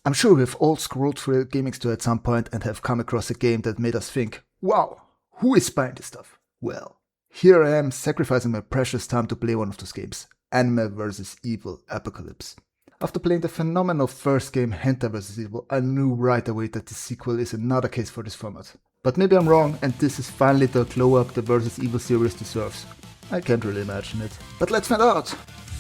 I'm sure we've all scrolled through a gaming store at some point and have come across a game that made us think, wow, who is buying this stuff? Well, here I am sacrificing my precious time to play one of those games, Anime vs. Evil Apocalypse. After playing the phenomenal first game Hentai vs. Evil, I knew right away that the sequel is another case for this format. But maybe I'm wrong and this is finally the glow up the vs. Evil series deserves. I can't really imagine it. But let's find out!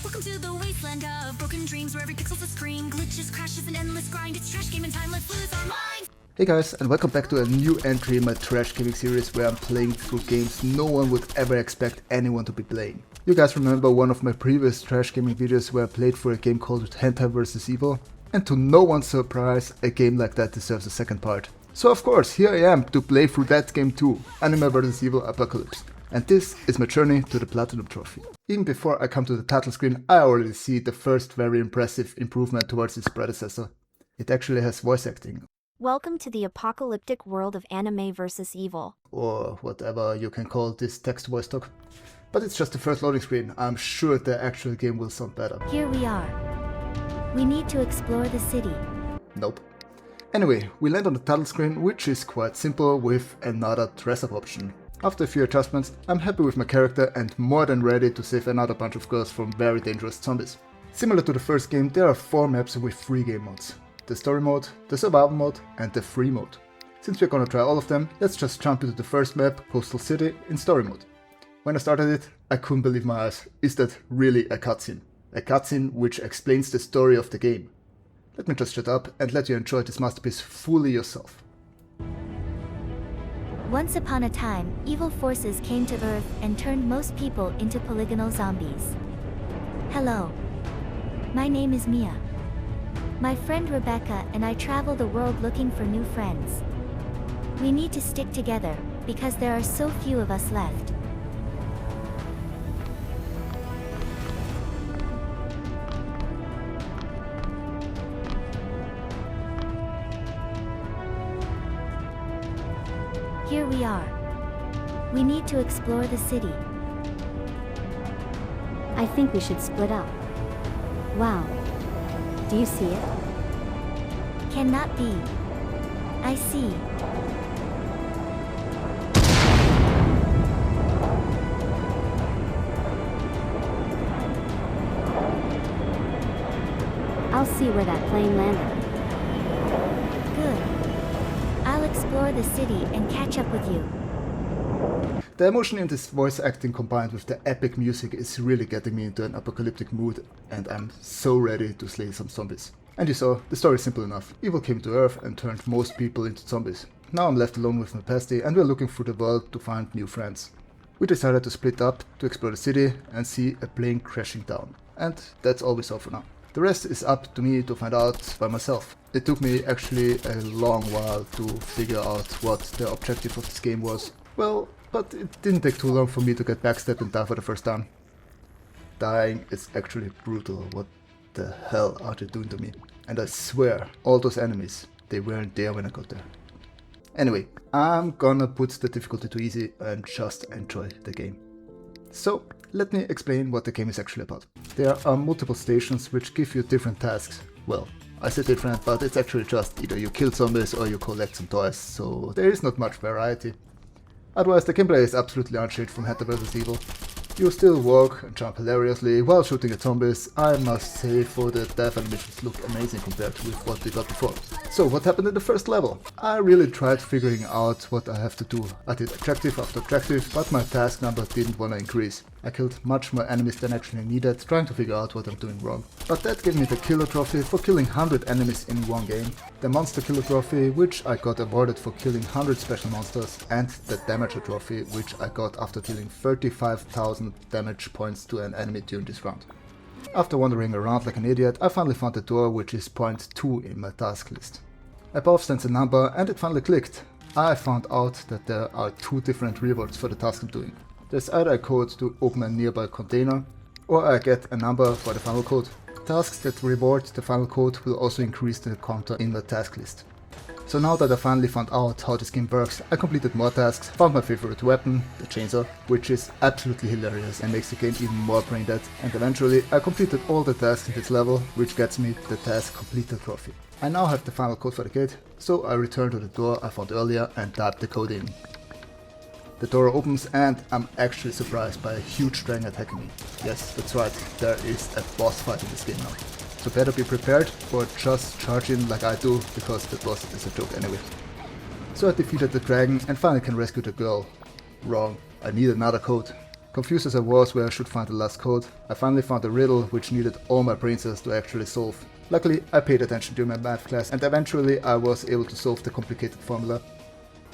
Welcome to the wasteland of broken dreams where every pixel's a scream, glitches, crashes, an endless grind. It's trash game and time, let's lose our minds! Hey guys, and welcome back to a new entry in my trash gaming series where I'm playing through games no one would ever expect anyone to be playing. You guys remember one of my previous trash gaming videos where I played for a game called Hentai vs. Evil? And to no one's surprise, a game like that deserves a second part. So of course, here I am to play through that game too, Anime vs. Evil Apocalypse. And this is my journey to the Platinum Trophy. Even before I come to the title screen, I already see the first very impressive improvement towards its predecessor. It actually has voice acting. Welcome to the apocalyptic world of Anime vs. Evil. Or whatever you can call this text voice talk. But it's just the first loading screen. I'm sure the actual game will sound better. Here we are. We need to explore the city. Nope. Anyway, we land on the title screen, which is quite simple with another dress-up option. After a few adjustments, I'm happy with my character and more than ready to save another bunch of girls from very dangerous zombies. Similar to the first game, there are 4 maps with 3 game modes. The story mode, the survival mode and the free mode. Since we're gonna try all of them, let's just jump into the first map, Coastal City, in story mode. When I started it, I couldn't believe my eyes. Is that really a cutscene? A cutscene which explains the story of the game. Let me just shut up and let you enjoy this masterpiece fully yourself. Once upon a time, evil forces came to Earth and turned most people into polygonal zombies. Hello. My name is Mia. My friend Rebecca and I travel the world looking for new friends. We need to stick together, because there are so few of us left. Here we are. We need to explore the city. I think we should split up. Wow. Do you see it? Cannot be. I see. I'll see where that plane landed. Good. I'll explore the city and catch up with you. The emotion in this voice acting combined with the epic music is really getting me into an apocalyptic mood and I'm so ready to slay some zombies. And you saw, the story is simple enough. Evil came to Earth and turned most people into zombies. Now I'm left alone with my bestie and we're looking through the world to find new friends. We decided to split up to explore the city and see a plane crashing down. And that's all we saw for now. The rest is up to me to find out by myself. It took me actually a long while to figure out what the objective of this game was. Well, but it didn't take too long for me to get backstabbed and die for the first time. Dying is actually brutal. What the hell are they doing to me? And I swear, all those enemies, they weren't there when I got there. Anyway, I'm gonna put the difficulty to easy and just enjoy the game. So, let me explain what the game is actually about. There are multiple stations which give you different tasks. Well, I say different, but it's actually just either you kill zombies or you collect some toys, so there is not much variety. Otherwise, the gameplay is absolutely unchanged from Hentai vs. Evil. You still walk and jump hilariously while shooting at zombies. I must say, for the death animations look amazing compared with what we got before. So what happened in the first level? I really tried figuring out what I have to do. I did objective after objective, but my task number didn't want to increase. I killed much more enemies than actually needed, trying to figure out what I'm doing wrong. But that gave me the Killer Trophy for killing 100 enemies in one game, the Monster Killer Trophy, which I got awarded for killing 100 special monsters, and the Damager Trophy, which I got after dealing 35,000 damage points to an enemy during this round. After wandering around like an idiot, I finally found the door, which is point 2 in my task list. Above stands a number and it finally clicked. I found out that there are 2 different rewards for the task I'm doing. There's either a code to open a nearby container, or I get a number for the final code. Tasks that reward the final code will also increase the counter in the task list. So now that I finally found out how this game works, I completed more tasks, found my favorite weapon, the chainsaw, which is absolutely hilarious and makes the game even more brain dead, and eventually I completed all the tasks in this level, which gets me the task completed trophy. I now have the final code for the gate, so I return to the door I found earlier and type the code in. The door opens and I'm actually surprised by a huge dragon attacking me. Yes, that's right, there is a boss fight in this game now. So better be prepared or just charge in like I do, because the boss is a joke anyway. So I defeated the dragon and finally can rescue the girl. Wrong, I need another code. Confused as I was where I should find the last code, I finally found a riddle which needed all my brain cells to actually solve. Luckily I paid attention during my math class and eventually I was able to solve the complicated formula.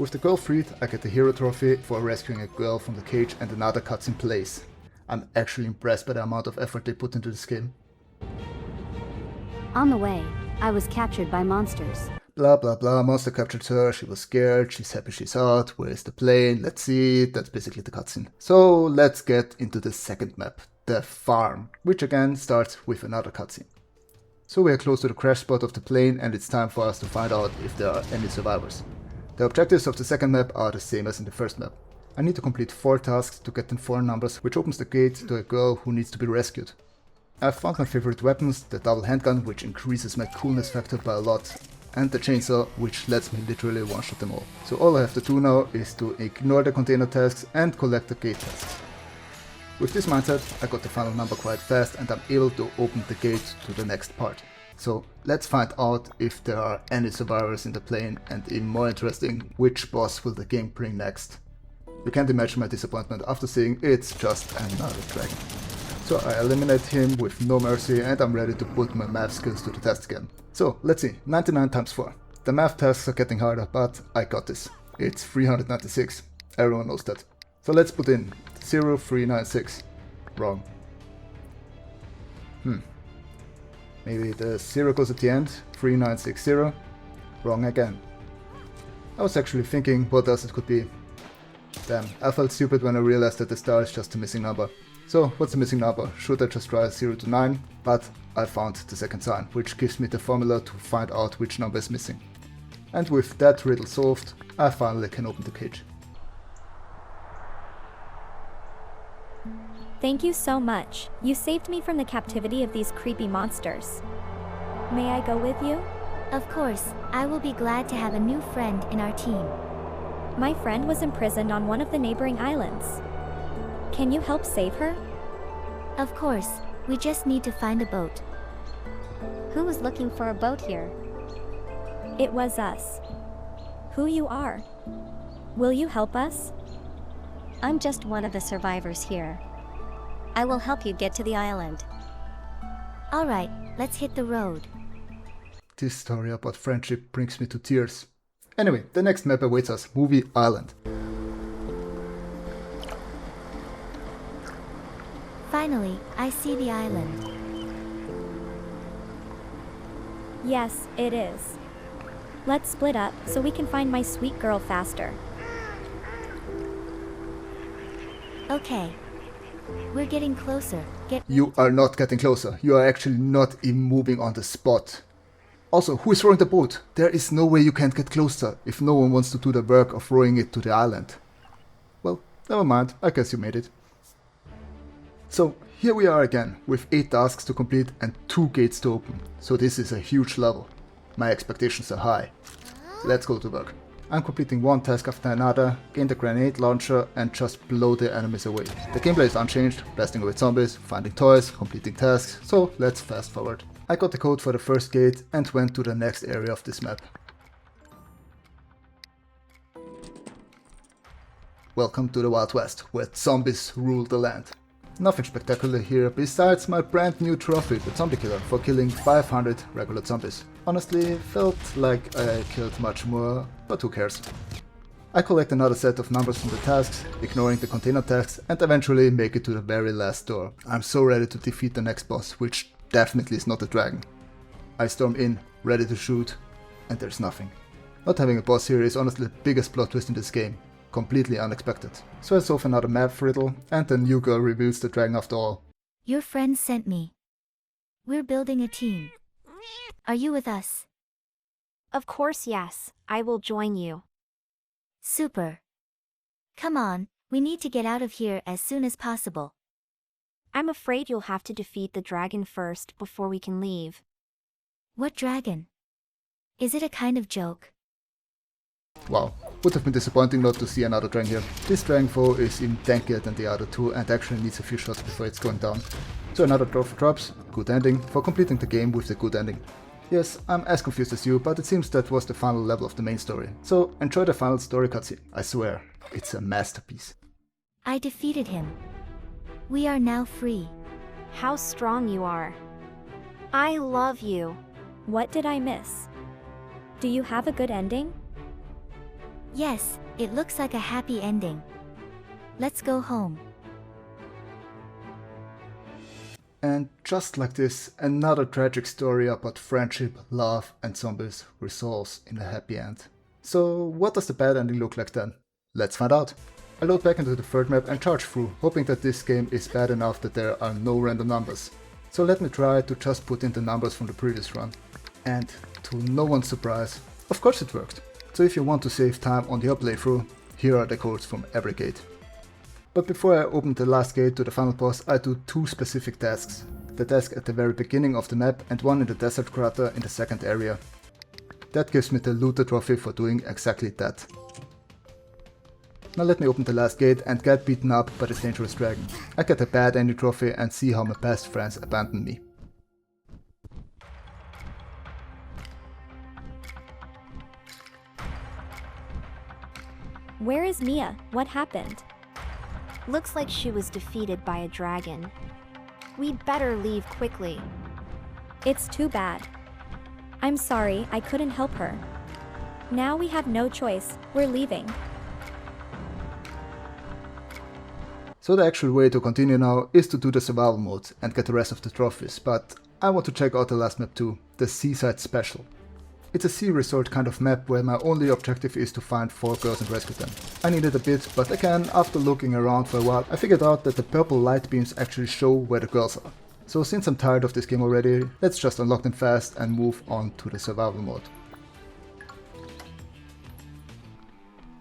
With the girl freed, I get the hero trophy for rescuing a girl from the cage and another cutscene plays. I'm actually impressed by the amount of effort they put into this game. On the way, I was captured by monsters. Blah blah blah, monster captured her, she was scared, she's happy she's out, where's the plane, let's see, that's basically the cutscene. So let's get into the second map, the farm, which again starts with another cutscene. So we are close to the crash spot of the plane and it's time for us to find out if there are any survivors. The objectives of the second map are the same as in the first map. I need to complete 4 tasks to get them 4 numbers, which opens the gate to a girl who needs to be rescued. I've found my favorite weapons, the double handgun, which increases my coolness factor by a lot, and the chainsaw, which lets me literally one-shot them all. So all I have to do now is to ignore the container tasks and collect the gate tasks. With this mindset, I got the final number quite fast and I'm able to open the gate to the next part. So let's find out if there are any survivors in the plane, and even more interesting, which boss will the game bring next. You can't imagine my disappointment after seeing it's just another dragon. So I eliminate him with no mercy and I'm ready to put my math skills to the test again. So let's see, 99 times 4. The math tasks are getting harder, but I got this. It's 396, everyone knows that. So let's put in 0396. Wrong. Maybe the 0 goes at the end, 3960. Wrong again. I was actually thinking what else it could be. Damn, I felt stupid when I realized that the star is just a missing number. So, what's the missing number? Should I just try 0 to 9? But I found the second sign, which gives me the formula to find out which number is missing. And with that riddle solved, I finally can open the cage. Thank you so much. You saved me from the captivity of these creepy monsters. May I go with you? Of course, I will be glad to have a new friend in our team. My friend was imprisoned on one of the neighboring islands. Can you help save her? Of course, we just need to find a boat. Who was looking for a boat here? It was us. Who you are? Will you help us? I'm just one of the survivors here. I will help you get to the island. Alright, let's hit the road. This story about friendship brings me to tears. Anyway, the next map awaits us, Movie Island. Finally, I see the island. Yes, it is. Let's split up so we can find my sweet girl faster. Okay. We're getting closer. You are not getting closer. You are actually not even moving on the spot. Also, who is rowing the boat? There is no way you can't get closer if no one wants to do the work of rowing it to the island. Well, never mind. I guess you made it. So, here we are again, with 8 tasks to complete and 2 gates to open. So this is a huge level. My expectations are high. Let's go to work. I'm completing one task after another, gain the grenade launcher and just blow the enemies away. The gameplay is unchanged, blasting away zombies, finding toys, completing tasks, so let's fast forward. I got the code for the first gate and went to the next area of this map. Welcome to the Wild West, where zombies rule the land. Nothing spectacular here besides my brand new trophy, the Zombie Killer, for killing 500 regular zombies. Honestly, felt like I killed much more, but who cares. I collect another set of numbers from the tasks, ignoring the container tasks, and eventually make it to the very last door. I'm so ready to defeat the next boss, which definitely is not a dragon. I storm in, ready to shoot, and there's nothing. Not having a boss here is honestly the biggest plot twist in this game. Completely unexpected. So I solve another math riddle, and the new girl reveals the dragon after all. Your friend sent me. We're building a team. Are you with us? Of course, yes. I will join you. Super. Come on, we need to get out of here as soon as possible. I'm afraid you'll have to defeat the dragon first before we can leave. What dragon? Is it a kind of joke? Wow, would have been disappointing not to see another dragon here. This dragon foe is even tankier than the other two and actually needs a few shots before it's going down. So another trophy drops, good ending, for completing the game with the good ending. Yes, I'm as confused as you, but it seems that was the final level of the main story. So enjoy the final story cutscene, I swear, it's a masterpiece. I defeated him. We are now free. How strong you are. I love you. What did I miss? Do you have a good ending? Yes, it looks like a happy ending. Let's go home. And just like this, another tragic story about friendship, love and zombies resolves in a happy end. So what does the bad ending look like then? Let's find out. I load back into the third map and charge through, hoping that this game is bad enough that there are no random numbers. So let me try to just put in the numbers from the previous run. And to no one's surprise, of course it worked. So if you want to save time on your playthrough, here are the codes from every gate. But before I open the last gate to the final boss, I do two specific tasks. The task at the very beginning of the map and one in the desert crater in the second area. That gives me the looter trophy for doing exactly that. Now let me open the last gate and get beaten up by this dangerous dragon. I get a bad ending trophy and see how my past friends abandoned me. Where is Mia? What happened? Looks like she was defeated by a dragon. We'd better leave quickly. It's too bad. I'm sorry, I couldn't help her. Now we have no choice, we're leaving. So the actual way to continue now is to do the survival mode and get the rest of the trophies, but I want to check out the last map too, the Seaside Special. It's a sea resort kind of map where my only objective is to find 4 girls and rescue them. I needed a bit, but again, after looking around for a while, I figured out that the purple light beams actually show where the girls are. So since I'm tired of this game already, let's just unlock them fast and move on to the survival mode.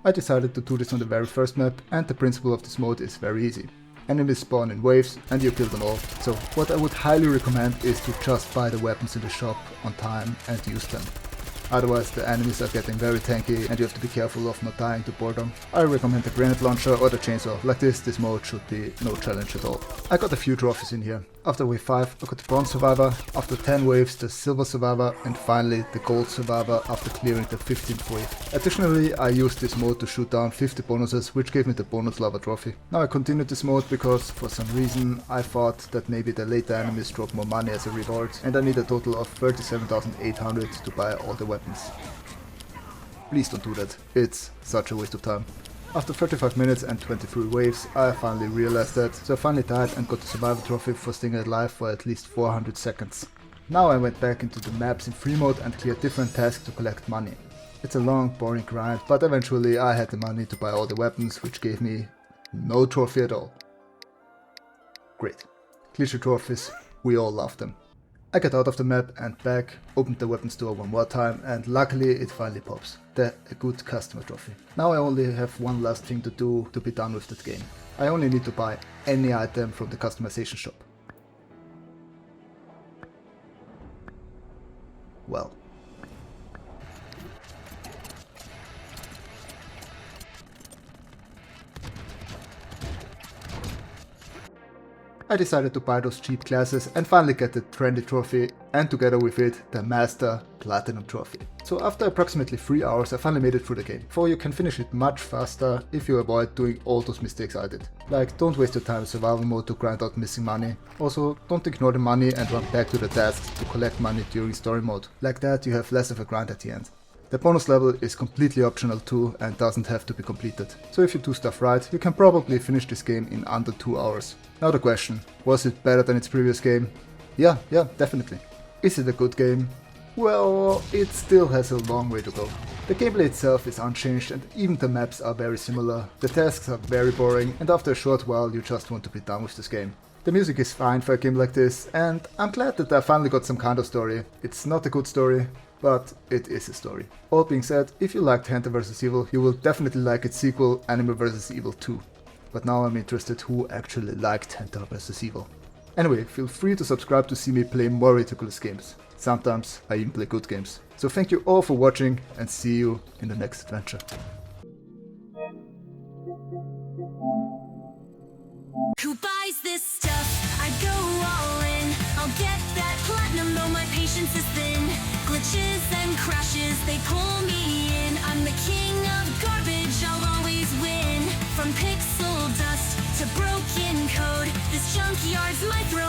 I decided to do this on the very first map, and the principle of this mode is very easy. Enemies spawn in waves and you kill them all, so what I would highly recommend is to just buy the weapons in the shop on time and use them. Otherwise the enemies are getting very tanky and you have to be careful of not dying to boredom. I recommend the grenade launcher or the chainsaw. Like this mode should be no challenge at all. I got a few trophies in here. After wave 5 I got the bronze survivor, after 10 waves the silver survivor, and finally the gold survivor after clearing the 15th wave. Additionally I used this mode to shoot down 50 bonuses, which gave me the bonus lava trophy. Now I continued this mode because for some reason I thought that maybe the later enemies drop more money as a reward, and I need a total of 37,800 to buy all the weapons. Please don't do that, it's such a waste of time. After 35 minutes and 23 waves, I finally realized that, so I finally died and got the survival trophy for staying alive for at least 400 seconds. Now I went back into the maps in free mode and cleared different tasks to collect money. It's a long, boring grind, but eventually I had the money to buy all the weapons, which gave me no trophy at all. Great. Glitchy trophies, we all love them. I get out of the map and back, opened the weapon store one more time, and luckily it finally pops. A good customer trophy. Now I only have one last thing to do to be done with that game. I only need to buy any item from the customization shop. Well. I decided to buy those cheap classes and finally get the trendy trophy, and together with it the Master Platinum trophy. So after approximately 3 hours I finally made it through the game, for you can finish it much faster if you avoid doing all those mistakes I did. Like, don't waste your time in survival mode to grind out missing money. Also, don't ignore the money and run back to the tasks to collect money during story mode. Like that you have less of a grind at the end. The bonus level is completely optional too and doesn't have to be completed. So if you do stuff right, you can probably finish this game in under 2 hours. Now the question, was it better than its previous game? Yeah, definitely. Is it a good game? Well, it still has a long way to go. The gameplay itself is unchanged and even the maps are very similar. The tasks are very boring and after a short while you just want to be done with this game. The music is fine for a game like this, and I'm glad that I finally got some kind of story. It's not a good story, but it is a story. All being said, if you liked Hentai vs. Evil, you will definitely like its sequel, Anime vs. Evil 2. But now I'm interested who actually liked Hentai vs. Evil. Anyway, feel free to subscribe to see me play more ridiculous games. Sometimes I even play good games. So thank you all for watching and see you in the next adventure. Who buys this stuff? I go all in. I'll get that platinum, though my patience is thin. Glitches and crashes, they pull me in. I'm the king of garbage, I'll always win. From pixel dust to broken code, this junkyard's my throne.